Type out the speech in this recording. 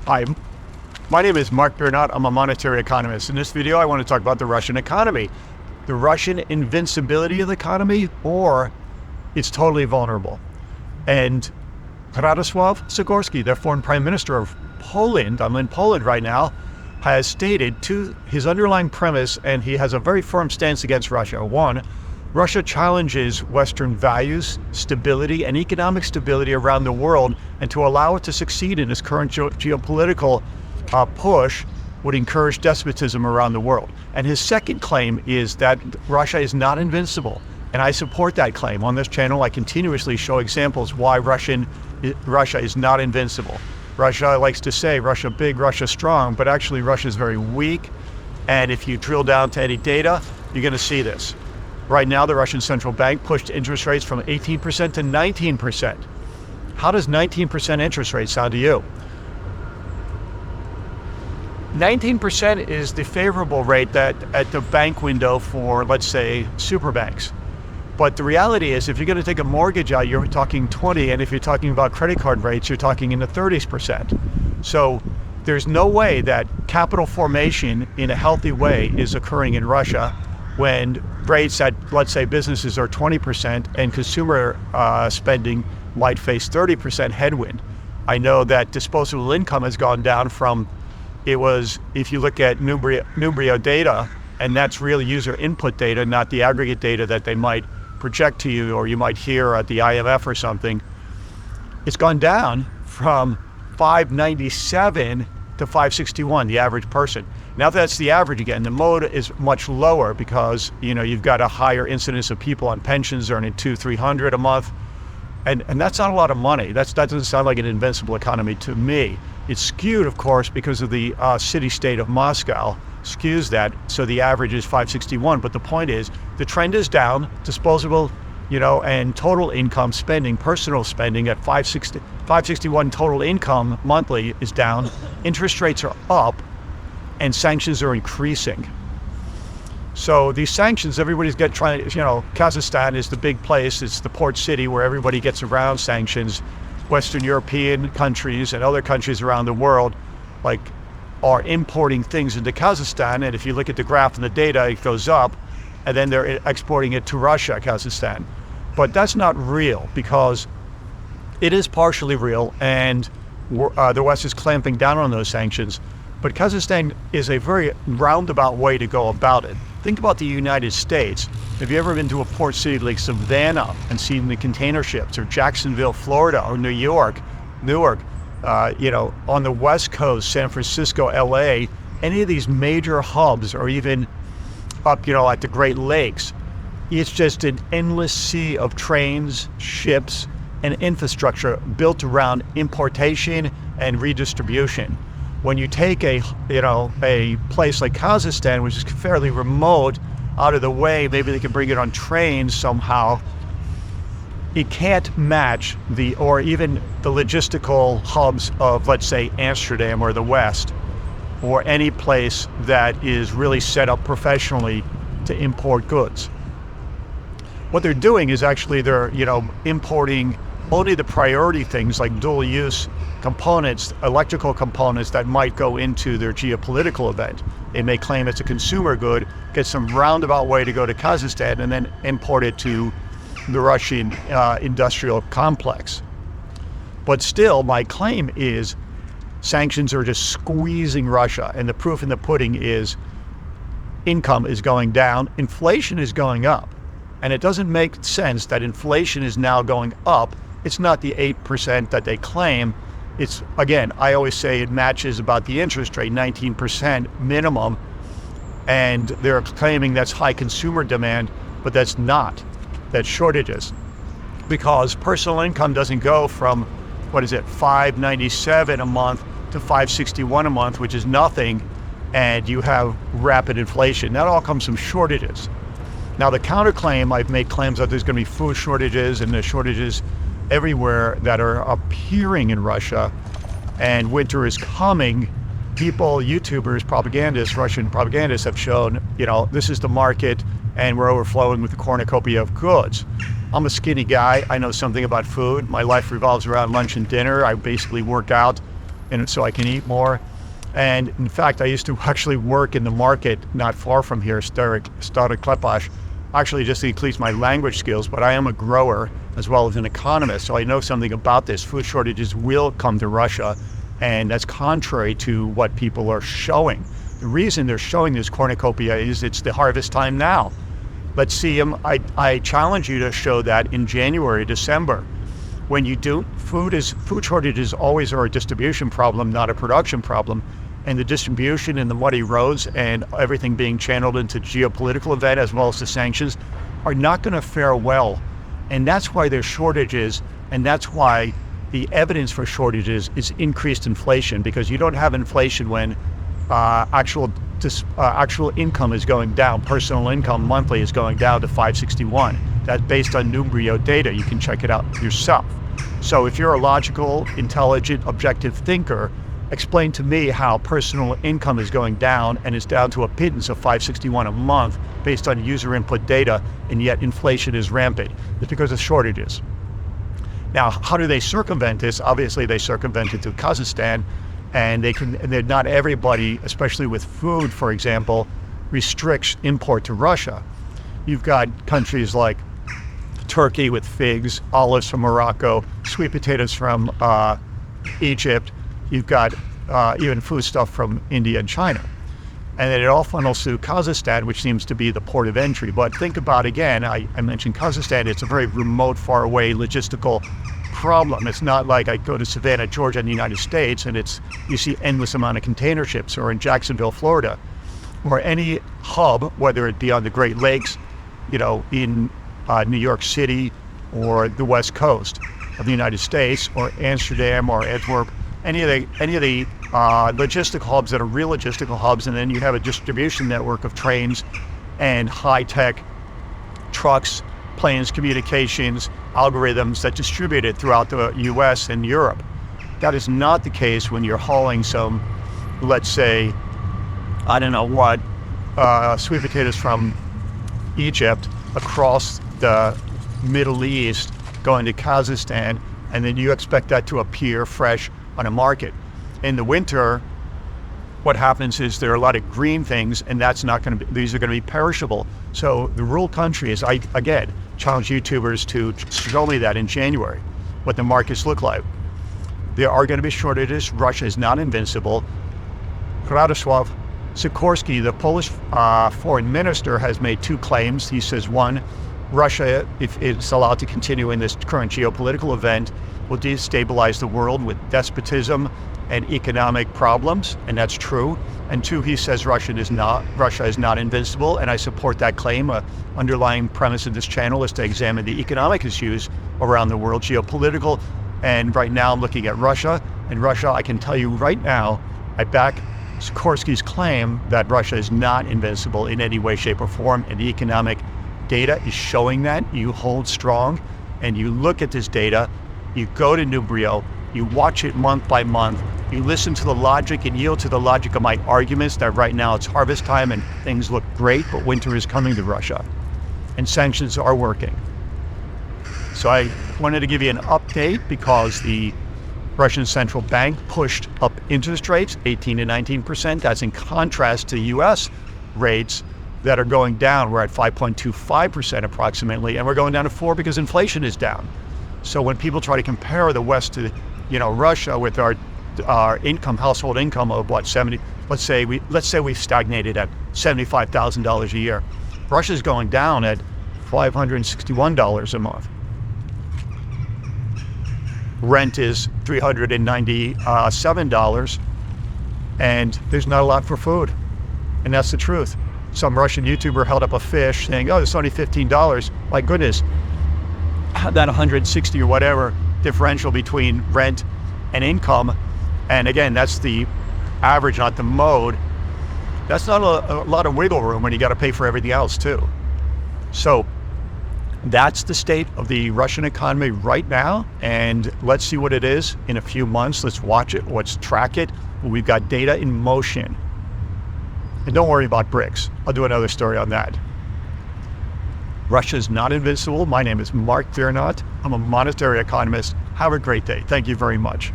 Hi, my name is Mark Bernot. I'm a monetary economist. In this video, I want to talk about the Russian economy, the Russian invincibility of the economy, or it's totally vulnerable. And Radosław Sikorski, the foreign prime minister of Poland, I'm in Poland right now, has stated to his underlying premise, and he has a very firm stance against Russia. One, Russia challenges Western values, stability, and economic stability around the world, and to allow it to succeed in its current geopolitical push would encourage despotism around the world. And his second claim is that Russia is not invincible, and I support that claim. On this channel, I continuously show examples why Russia is not invincible. Russia likes to say Russia big, Russia strong, but actually Russia is very weak, and if you drill down to any data, you're going to see this. Right now, the Russian central bank pushed interest rates from 18% to 19%. How does 19% interest rate sound to you? 19% is the favorable rate that at the bank window for, let's say, super banks. But the reality is, if you're going to take a mortgage out, you're talking 20, and if you're talking about credit card rates, you're talking in the 30%. So there's no way that capital formation in a healthy way is occurring in Russia when rates at, let's say, businesses are 20% and consumer spending might face 30% headwind. I know that disposable income has gone down from, it was, if you look at Numbeo data, and that's real user input data, not the aggregate data that they might project to you or you might hear at the IMF or something, it's gone down from 597 to 561, the average person. Now that's the average again. The mode is much lower because you've got a higher incidence of people on pensions earning $200-300 a month, and that's not a lot of money. That doesn't sound like an invincible economy to me. It's skewed, of course, because of the city-state of Moscow skews that, so the average is 561. But the point is, the trend is down. Disposable, and total income spending, personal spending at 561 total income monthly is down. Interest rates are up, and sanctions are increasing. So these sanctions, everybody's Kazakhstan is the big place. It's the port city where everybody gets around sanctions. Western European countries and other countries around the world, are importing things into Kazakhstan. And if you look at the graph and the data, it goes up, and then they're exporting it to Russia, Kazakhstan. But that's not real, because it is partially real, and the West is clamping down on those sanctions. But Kazakhstan is a very roundabout way to go about it. Think about the United States. Have you ever been to a port city like Savannah and seen the container ships, or Jacksonville, Florida, or Newark, on the West Coast, San Francisco, LA, any of these major hubs, or even up, at the Great Lakes? It's just an endless sea of trains, ships, and infrastructure built around importation and redistribution. When you take a place like Kazakhstan, which is fairly remote, out of the way, maybe they can bring it on trains somehow, it can't match or even the logistical hubs of, let's say, Amsterdam or the West, or any place that is really set up professionally to import goods. What they're doing is actually they're, importing only the priority things like dual use components, electrical components that might go into their geopolitical event. They may claim it's a consumer good, get some roundabout way to go to Kazakhstan, and then import it to the Russian industrial complex. But still, my claim is sanctions are just squeezing Russia, and the proof in the pudding is income is going down, inflation is going up. And it doesn't make sense that inflation is now going up. It's not the 8% that they claim. It's, again, I always say it matches about the interest rate, 19% minimum. And they're claiming that's high consumer demand, but that's not. That's shortages. Because personal income doesn't go from, $597 a month to $561 a month, which is nothing, and you have rapid inflation. That all comes from shortages. Now, the counterclaim, I've made claims that there's going to be food shortages, and there's shortages everywhere that are appearing in Russia, and winter is coming. People, YouTubers, propagandists, Russian propagandists have shown, this is the market, and we're overflowing with the cornucopia of goods. I'm a skinny guy. I know something about food. My life revolves around lunch and dinner. I basically work out and so I can eat more. And in fact, I used to actually work in the market not far from here, Started Klepash, actually just to increase my language skills, but I am a grower as well as an economist, so I know something about this. Food shortages will come to Russia, and that's contrary to what people are showing. The reason they're showing this cornucopia is it's the harvest time now. Let's see them. I challenge you to show that in January, December. When you do, food shortages always are a distribution problem, not a production problem. And the distribution and the muddy roads and everything being channeled into geopolitical event as well as the sanctions are not going to fare well. And that's why there's shortages, and that's why the evidence for shortages is increased inflation, because you don't have inflation when actual income is going down. Personal income monthly is going down to 561. That's based on Numbeo data. You can check it out yourself. So if you're a logical, intelligent, objective thinker, explain to me how personal income is going down and is down to a pittance of 561 a month based on user input data, and yet inflation is rampant. It's because of shortages. Now, how do they circumvent this? Obviously, they circumvent it through Kazakhstan, and not everybody, especially with food, for example, restricts import to Russia. You've got countries like Turkey with figs, olives from Morocco, sweet potatoes from Egypt. You've got even foodstuff from India and China. And then it all funnels through Kazakhstan, which seems to be the port of entry. But think about, again, I mentioned Kazakhstan, it's a very remote, far away logistical problem. It's not like I go to Savannah, Georgia in the United States and you see endless amount of container ships, or in Jacksonville, Florida, or any hub, whether it be on the Great Lakes, in New York City or the West Coast of the United States, or Amsterdam or Antwerp, any of the logistical hubs that are real logistical hubs, and then you have a distribution network of trains and high-tech trucks, planes, communications, algorithms that distribute it throughout the US and Europe. That is not the case when you're hauling some, let's say, I don't know what, sweet potatoes from Egypt across the Middle East going to Kazakhstan, and then you expect that to appear fresh on a market. In the winter, what happens is there are a lot of green things, and these are going to be perishable. So the rural countries, I again challenge YouTubers to show me that in January, what the markets look like. There are going to be shortages. Russia is not invincible. Radosław Sikorski, the Polish foreign minister, has made two claims. He says, one, Russia, if it's allowed to continue in this current geopolitical event, will destabilize the world with despotism and economic problems, and that's true. And two, he says Russia is not invincible, and I support that claim. Underlying premise of this channel is to examine the economic issues around the world, geopolitical, and right now I'm looking at Russia. And Russia, I can tell you right now, I back Sikorski's claim that Russia is not invincible in any way, shape, or form, and the economic data is showing that. You hold strong, and you look at this data, you go to Numbeo, you watch it month by month, you listen to the logic and yield to the logic of my arguments that right now it's harvest time and things look great, but winter is coming to Russia, and sanctions are working. So I wanted to give you an update because the Russian central bank pushed up interest rates, 18 to 19%. That's in contrast to US rates that are going down. We're at 5.25% approximately, and we're going down to 4% because inflation is down. So when people try to compare the West to, Russia with our household income of what, 70, let's say we've stagnated at $75,000 a year. Russia's going down at $561 a month. Rent is $397, and there's not a lot for food. And that's the truth. Some Russian YouTuber held up a fish saying, oh, it's only $15. My goodness, that 160 or whatever differential between rent and income. And again, that's the average, not the mode. That's not a lot of wiggle room when you got to pay for everything else too. So that's the state of the Russian economy right now. And let's see what it is in a few months. Let's watch it. Let's track it. We've got data in motion. And don't worry about BRICS. I'll do another story on that. Russia is not invincible. My name is Mark Veernot. I'm a monetary economist. Have a great day. Thank you very much.